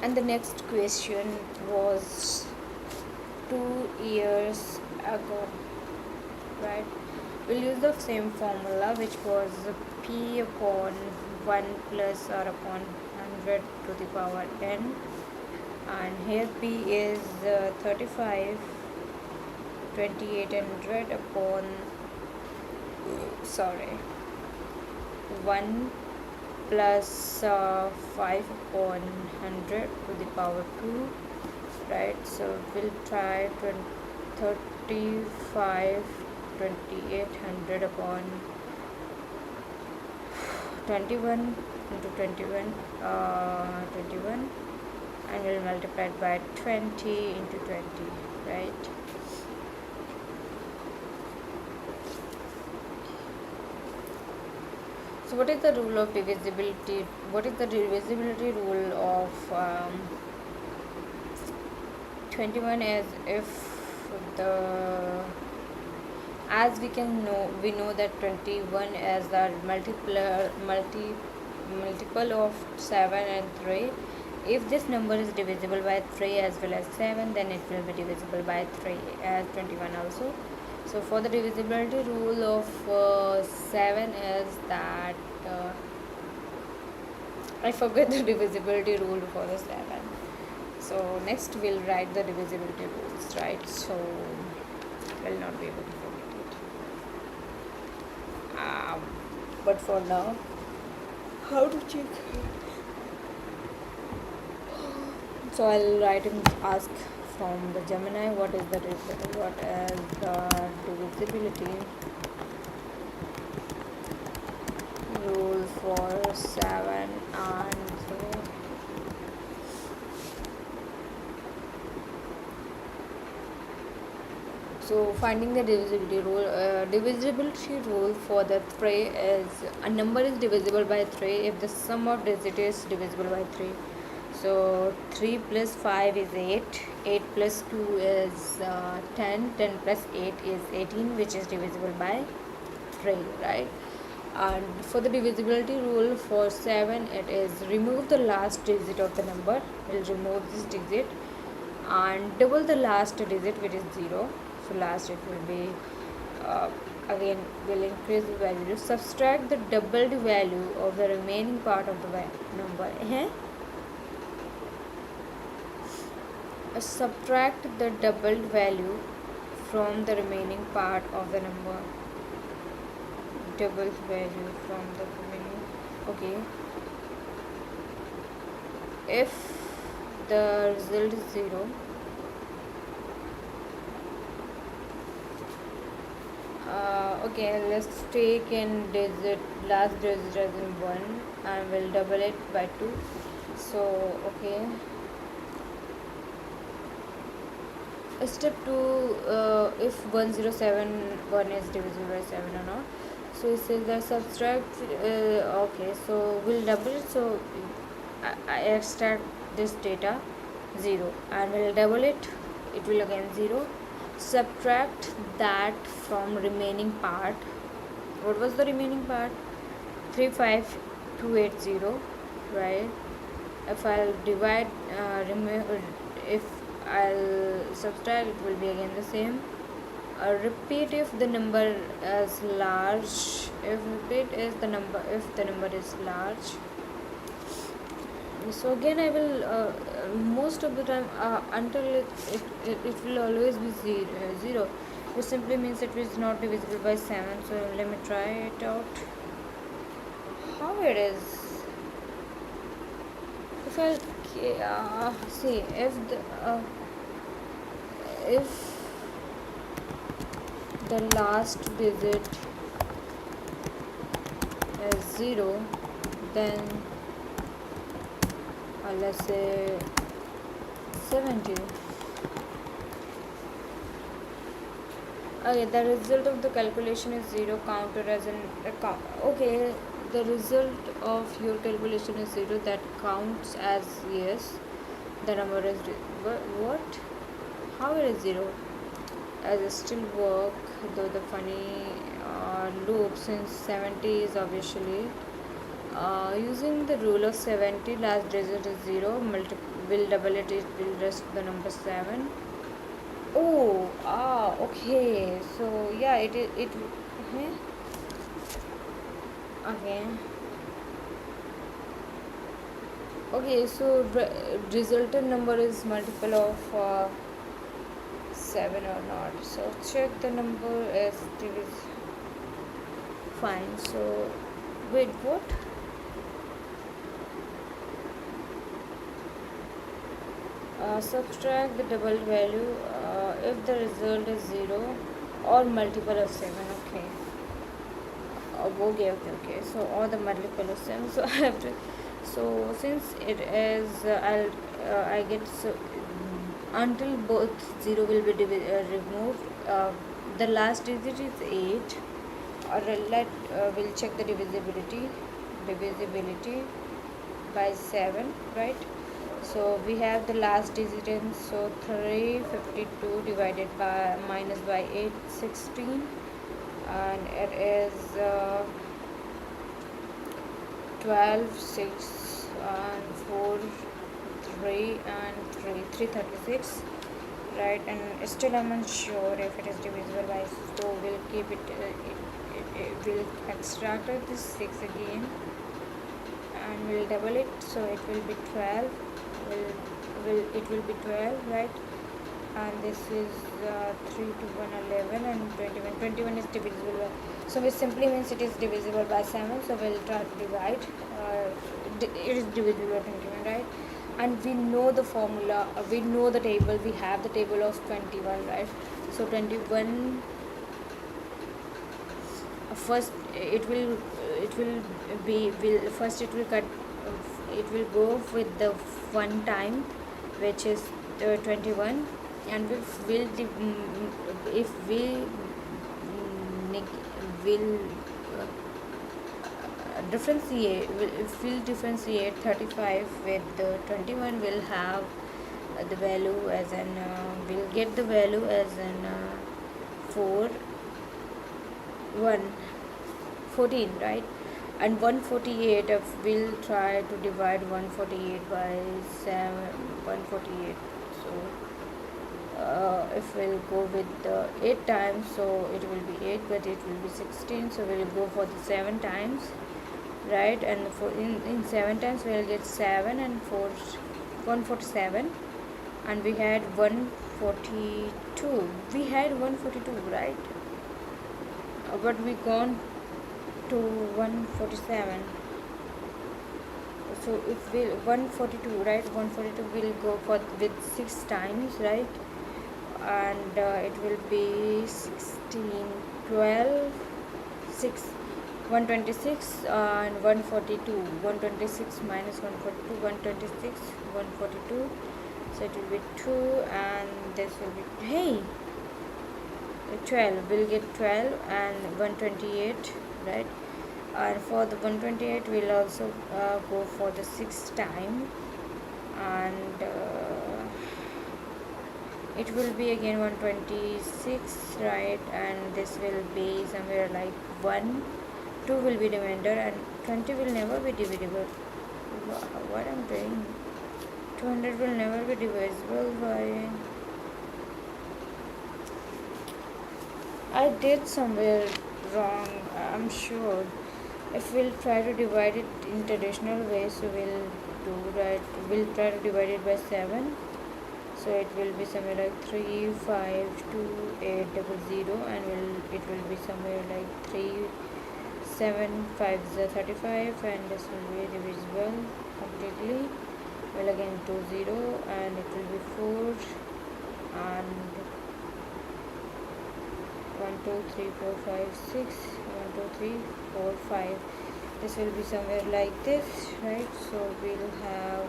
And the next question was 2 years ago, right? We'll use the same formula, which was p upon 1 plus r upon 100 to the power n, and here p is 35 2800 upon 1 plus 5 upon 100 to the power 2, right? So we'll try 35 2800 upon 21 into 21 and we'll multiply it by 20 into 20, right? So what is the rule of divisibility? What is the divisibility rule of 21? As we know that 21 as the multiple of 7 and 3. If this number is divisible by 3 as well as 7, then it will be divisible by 3 as 21 also. So for the divisibility rule of 7 is that I forget the divisibility rule for the 7. So next we'll write the divisibility rules, right? So we'll not be able to forget it. But for now, how to check? So I'll write and ask from the Gemini what is the divisibility rule for 7 and 3. So finding the divisibility rule for the 3 is a number is divisible by 3 if the sum of digits is divisible by 3. So 3 plus 5 is 8, 8 plus 2 is 10, 10 plus 8 is 18, which is divisible by 3, right? And for the divisibility rule for 7, it is remove the last digit of the number. We'll remove this digit and double the last digit, which is 0. So last it will be again will increase the value. Subtract the doubled value of the remaining part of the number. Subtract the doubled value from the remaining part of the number. Double value from the remaining. Okay. If the result is 0, okay, let's take in digit last digit as in 1 and we'll double it by 2. So okay, step 2, if 1071 is divisible by 7 or not. So it says that subtract, okay, so we'll double it. So I extract this data 0 and we'll double it, it will again 0. Subtract that from remaining part. What was the remaining part? 35280, right? If I'll divide, if I'll subtract, it will be again the same. Repeat if the number is large. If the number is large. So again I will most of the time until it will always be 0, which simply means it is not divisible by 7. So let me try it out how it is. If I see if the last digit is 0, then let's say 70. Okay, the result of the calculation is 0, counted as an account. Okay, the result of your calculation is 0, that counts as yes. The number is what? How it is 0? As I still work, though the funny loop, since 70 is obviously using the rule of 70, last digit is 0, will double it, it will rest the number 7. Oh, okay, so yeah, it okay. Okay, so resultant number is multiple of 7 or not. So check the number as fine. So wait, what? Subtract the double value if the result is 0 or multiple of 7. Okay. Okay. So or the multiple of 7. So I have to. So since it is, I get so until both 0 will be removed. The last digit is 8. Or we'll check the divisibility by 7, right? So we have the last digit in, so 352 divided by minus by 8, 16, and it is 12, 6 and 4, 3 and 3, 336, right? And still I'm unsure if it is divisible by, so we'll keep it, it will extract this 6 again and we'll double it, so it will be 12. It will be 12, right? And this is 3 to 1, 11, and 21 is divisible by, so which simply means it is divisible by 7. So we'll try to divide, it is divisible by 21, right? and we know the formula, we know the table, we have the table of 21, right? So 21, first it will cut, it will go with the one time, which is 21, and if we will if we'll differentiate 35 with the 21, will have the value as an we'll get the value as an 4 1 14, right? And 148, if we'll try to divide 148 by 7 148, so if we'll go with the 8 times, so it will be 8, but it will be 16, so we'll go for the 7 times, right? And for in 7 times we'll get 7 and 4 147, and we had 142, right? But we gone to 147, so if we 142, right? 142 will go for with 6 times, right? And it will be 16 12 6 126 and 142, 126 minus 142, 126 142, so it will be 2, and this will be, hey, 12, we'll get 12 and 128, right? And for the 128 we'll also go for the 6th time, and it will be again 126, right? And this will be somewhere like 1 2 will be remainder, and 20 will never be divisible. What I'm doing, 200 will never be divisible by, I did somewhere wrong, I'm sure. If we'll try to divide it in traditional way, so we'll do right, we'll try to divide it by 7, so it will be somewhere like 3 5 2 8 0, and it will be somewhere like 3 7 5 35, and this will be divisible completely. Well, again 2 0, and it will be 4, and 1 2 3 4 5 6 1 2 3 4 5, this will be somewhere like this, right? So we'll have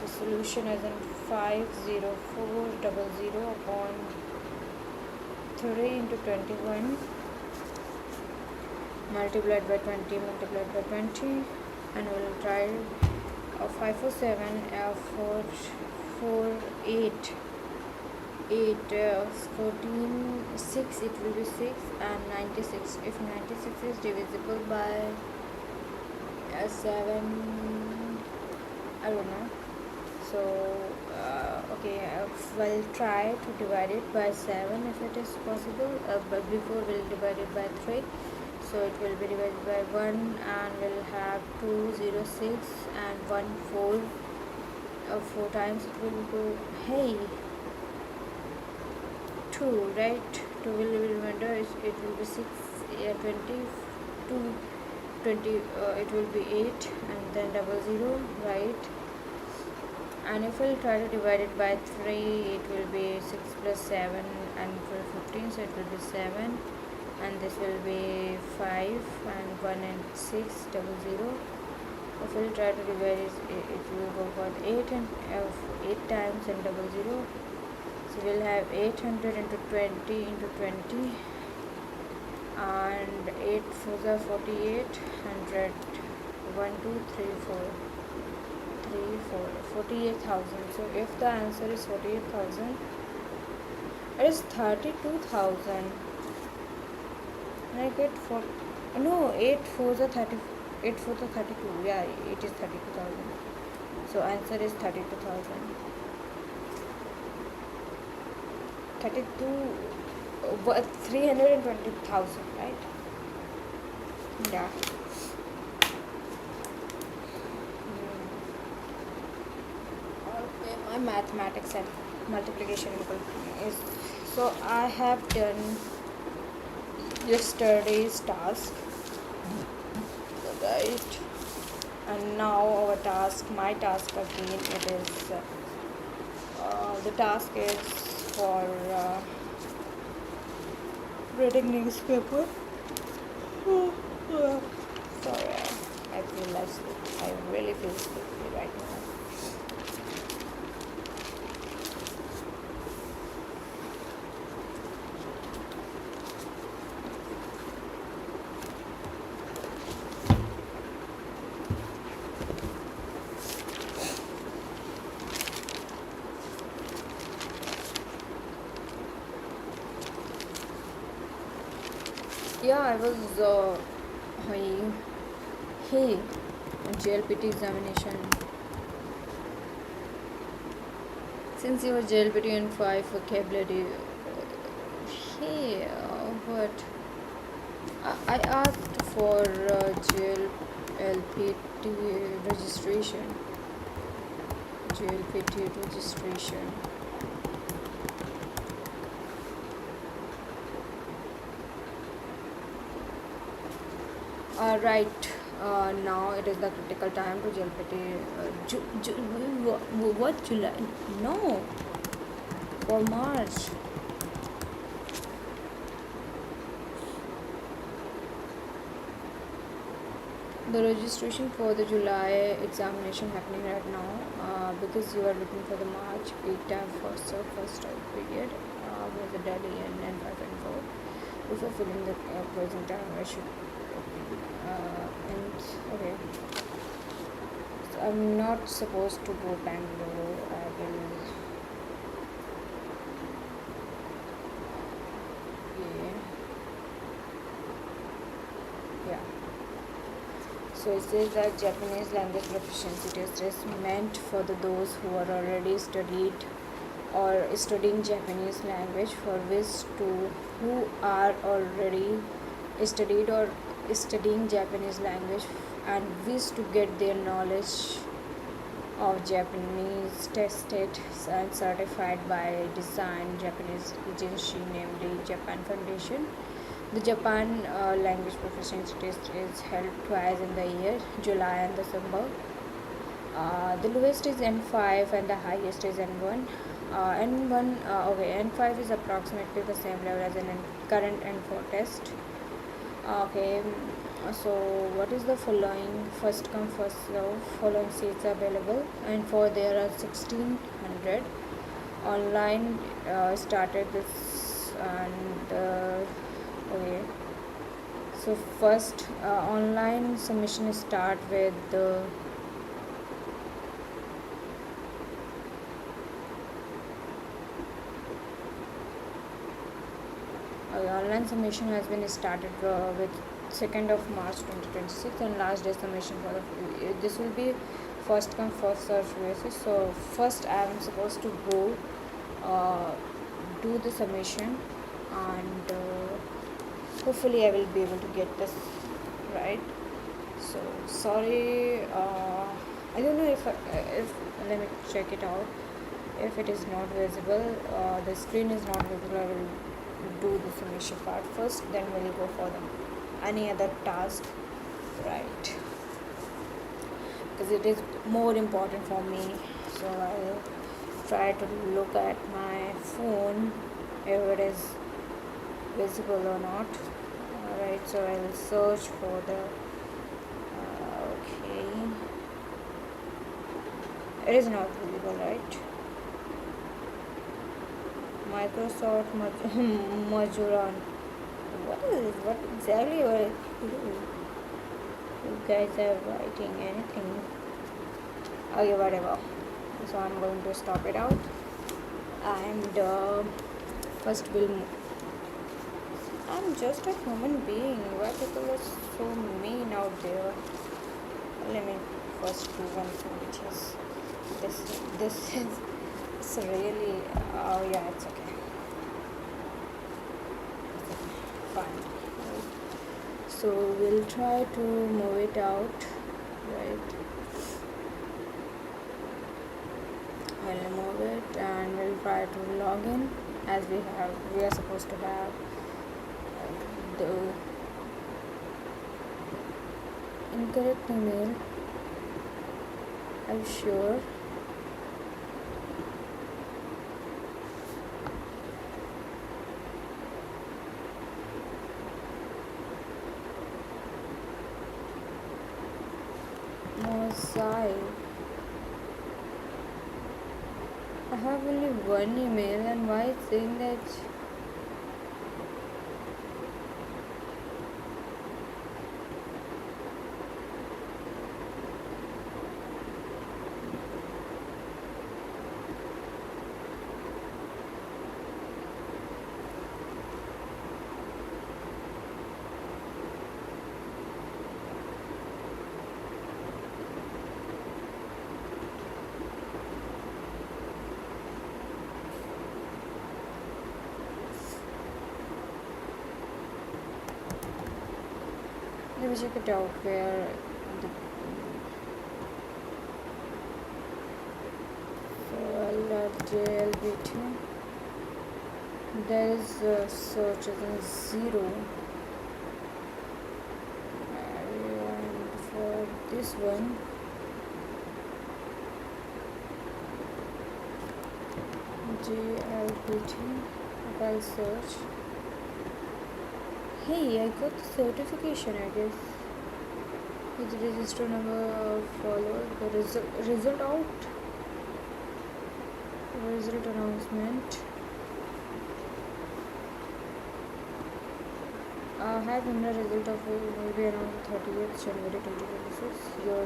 the solution as in 50400 upon 3 into 21 multiplied by 20 multiplied by 20, and we'll try 547 4 4 8 8 14 6, it will be 6, and 96, if 96 is divisible by 7, I don't know. So okay, we'll try to divide it by 7 if it is possible, but before we'll divide it by 3, so it will be divided by 1, and we'll have 206 and 1 4, 4 times it will go, hey, 2, right? 2 will be remainder, it will be 6 20 2 20, it will be 8, and then 00, right? And if we'll try to divide it by 3, it will be 6 plus 7 and 15, so it will be 7, and this will be 5 and 1 and 6 00. If we'll try to divide it, it will go for 8 and 8 times and 00. So we'll have 800 into 20 into 20, and 8 4s are 48, 100 1 2 3 4 3 4 48,000. So if the answer is 48,000, it is 32,000. And I get 4, no, 8 4s are 30, 8 4s are 32, yeah, it is 32,000. So answer is 32,000. 320,000, right? Yeah. Okay, my mathematics and multiplication is, so I have done yesterday's task, right? And now our task, my task again, it is the task is for reading newspaper. Sorry, I feel like I really feel sleepy right now. Yeah, I was. Hey, hey, JLPT examination. Since your JLPT and 5 vocabulary, hey, what? I asked for JLPT registration. JLPT registration. Right. Now it is the critical time to JLPT. What July? No, for March. The registration for the July examination happening right now, because you are looking for the March peak time first period with the Delhi and N5 and 4. Before filling the closing time, I should. And okay, so I'm not supposed to go Bangalore. I will. Yeah. So it says that Japanese language proficiency test is meant for those who are already studied or studying Japanese language, for which to who are already studied or studying Japanese language and wish to get their knowledge of Japanese tested and certified by design Japanese agency, namely Japan Foundation. The Japan language proficiency test is held twice in the year, July and December. The lowest is N5 and the highest is N1. N1, N5 is approximately the same level as an current N4 test. Okay, so what is the following? First come, first serve. Following seats are available, and for there are 1600. Online started this, and okay. So first online submission start with the online submission has been started with 2nd of March 2026, and last day submission for this will be first come first serve basis. So first I am supposed to go do the submission, and hopefully I will be able to get this right. So sorry, I don't know if let me check it out. If it is not visible, the screen is not visible, I will do the submission part first, then we'll go for the any other task, right? Because it is more important for me. So I'll try to look at my phone if it is visible or not. Alright, so I'll search for the okay, it is not visible, right? Microsoft Majoran. What is it? What exactly are you guys are writing anything? Okay, whatever. So I'm going to stop it out, and first I'm just a human being. Why people are so mean out there? Let me first do one thing, which is this. This is it's really. Oh yeah, it's okay. Fine. So we'll try to move it out, right? I'll remove it and we'll try to log in, as we are supposed to have the incorrect email. Are you sure? Mosai. I have only one email, and why it's saying that? Let me check it out where the JLBT. There is a search as in 0. And for this one, JLBT, if I'll search. Hey, I got the certification, I guess. With the register number of followers, the result out. Result announcement. I have in the result of maybe around 30th January 2026. Your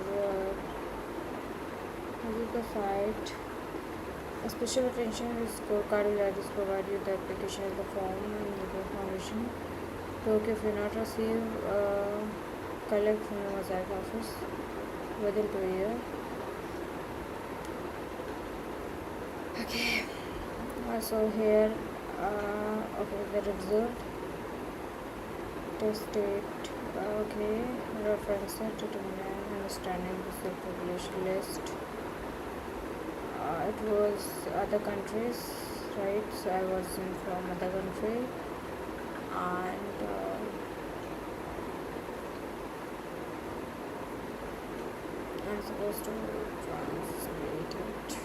visit the site. A special attention is scorecard will address provide you the application in the form and the information. So if you not receive, collect from the Mosaic office within 2 years. Okay. So here, okay, the result. Test date. Okay. Reference to determine understanding the self-population list. It was other countries, right? So I was from other country, and I'm supposed to translate it.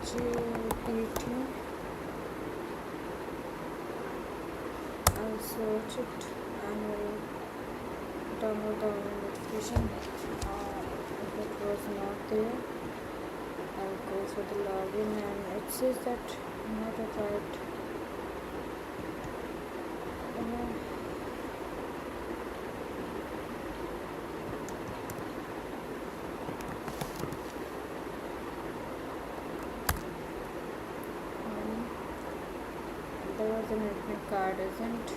GPT. I'll search it and will download the notification. If it was not there, I'll go for the login and it says that not at right. There was an admit card, isn't?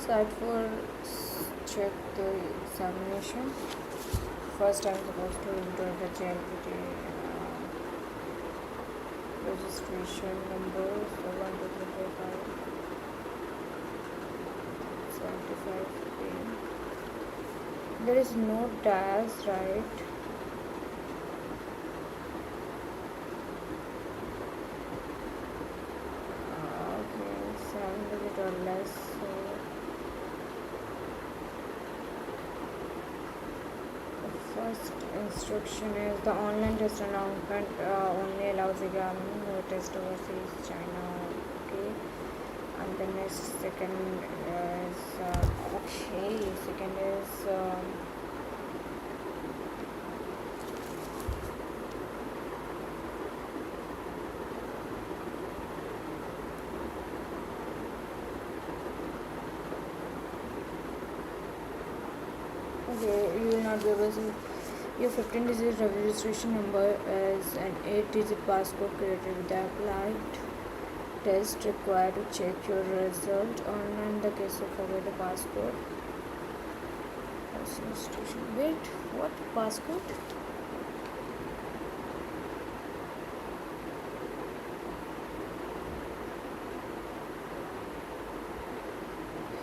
site for check the examination. First, I'm supposed to enter the JLPT registration number. So 1 2 3 4 5 75 There is no dash, right? Okay, 7 digit or less. So the first instruction is the online test announcement only allows examining no test overseas China. Okay, and the next second is okay. Second is okay. You will not be able to. Your 15-digit registration number is an 8-digit passcode created with the applied test required to check your result online in the case of forget the passcode. Wait, what passcode?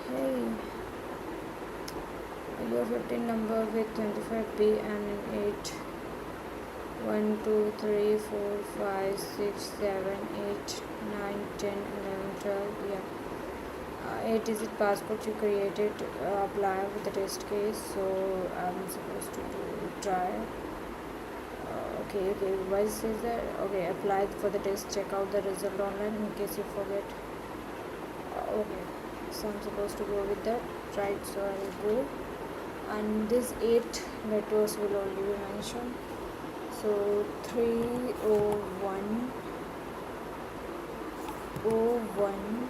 Hey, your 15 number with 25B and an 8 1 2 3 4 5 6 7 8 9 10 11 12 yeah 8-digit passcode you created apply with the test case, so I'm supposed to try. Okay, why says that? Okay, apply for the test, check out the result online in case you forget. Okay, so I'm supposed to go with that, right? So I'll go, and these 8 letters will only be mentioned. So 301 01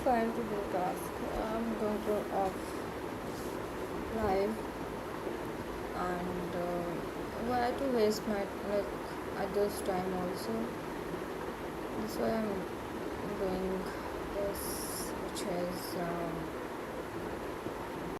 fine to do task. I'm going to off live and why to waste my like others time also. That's why I'm doing this, which is